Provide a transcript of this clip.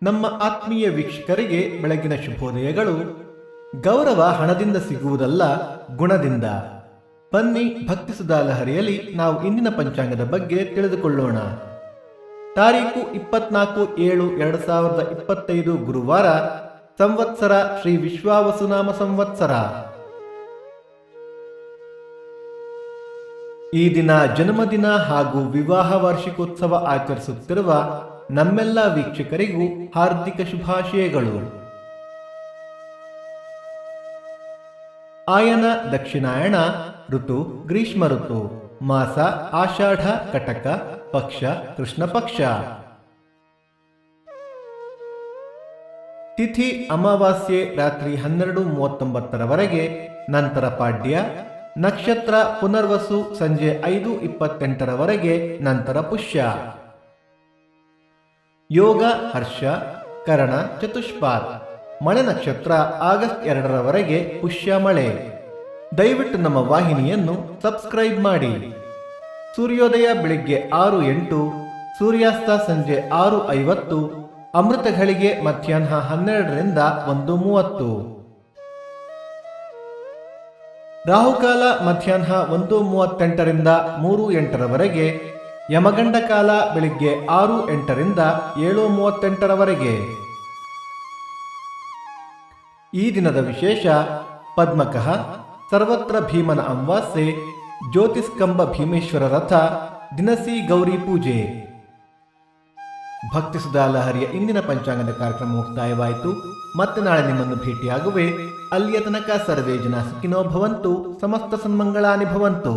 ನಮ್ಮ ಆತ್ಮೀಯ ವೀಕ್ಷಕರಿಗೆ ಬೆಳಗಿನ ಶುಭೋದಯಗಳು. ಗೌರವ ಹಣದಿಂದ ಸಿಗುವುದಲ್ಲ, ಗುಣದಿಂದ. ಬನ್ನಿ, ಭಕ್ತಿ ಸುಧಾ ಲಹರಿಯಲ್ಲಿ ನಾವು ಇಂದಿನ ಪಂಚಾಂಗದ ಬಗ್ಗೆ ತಿಳಿದುಕೊಳ್ಳೋಣ. ತಾರೀಕು 24/7/2025 ಗುರುವಾರ, ಸಂವತ್ಸರ ಶ್ರೀ ವಿಶ್ವಾವಸುನಾಮ ಸಂವತ್ಸರ. ಈ ದಿನ ಜನ್ಮದಿನ ಹಾಗೂ ವಿವಾಹ ವಾರ್ಷಿಕೋತ್ಸವ ಆಚರಿಸುತ್ತಿರುವ ನಮ್ಮೆಲ್ಲ ವೀಕ್ಷಕರಿಗೂ ಹಾರ್ದಿಕ ಶುಭಾಶಯಗಳು. ಆಯನ ದಕ್ಷಿಣಾಯಣ, ಋತು ಗ್ರೀಷ್ಮ ಋತು, ಮಾಸ ಆಷಾಢ ಕಟಕ, ಪಕ್ಷ ಕೃಷ್ಣ ಪಕ್ಷ. ತಿಥಿ ಅಮಾವಾಸ್ಯೆ ರಾತ್ರಿ 12:39 ನಂತರ ಪಾಡ್ಯ. ನಕ್ಷತ್ರ ಪುನರ್ವಸು ಸಂಜೆ 5:28 ನಂತರ ಪುಷ್ಯ. ಯೋಗ ಹರ್ಷ, ಕರಣ ಚತುಷ್ಪಾತ್. ಮಳೆ ನಕ್ಷತ್ರ ಆಗಸ್ಟ್ 2 ಪುಷ್ಯ ಮಳೆ. ದಯವಿಟ್ಟು ನಮ್ಮ ವಾಹಿನಿಯನ್ನು ಸಬ್ಸ್ಕ್ರೈಬ್ ಮಾಡಿ. ಸೂರ್ಯೋದಯ ಬೆಳಿಗ್ಗೆ 6:08, ಸೂರ್ಯಾಸ್ತ ಸಂಜೆ 6:50, ಅಮೃತ ಘಳಿಗೆ ಮಧ್ಯಾಹ್ನ 12ರಿಂದ 1:30. ರಾಹುಕಾಲ ಮಧ್ಯಾಹ್ನ 1:38ರಿಂದ 3:08, ಯಮಗಂಡ ಕಾಲ ಬೆಳಿಗ್ಗೆ 6:08ರಿಂದ 7:38. ಈ ದಿನದ ವಿಶೇಷ: ಪದ್ಮಕಃ, ಸರ್ವತ್ರ ಭೀಮನ ಅಮಾವಾಸ್ಯೆ, ಜ್ಯೋತಿಸ್ಕಂಬ ಭೀಮೇಶ್ವರ ರಥ, ದಿನಸಿ ಗೌರಿ ಪೂಜೆ. ಭಕ್ತಿ ಸುಧಾ ಲಹರಿಯ ಇಂದಿನ ಪಂಚಾಂಗದ ಕಾರ್ಯಕ್ರಮ ಮುಕ್ತಾಯವಾಯಿತು. ಮತ್ತೆ ನಾಳೆ ನಿಮ್ಮನ್ನು ಭೇಟಿಯಾಗುವೆ. ಅಲ್ಲಿಯ ತನಕ ಸರ್ವೇ ಜನ ಸುಖಿನೋ ಭವಂತು, ಸಮಸ್ತ ಸನ್ಮಂಗಳಾನಿ ಭವಂತು.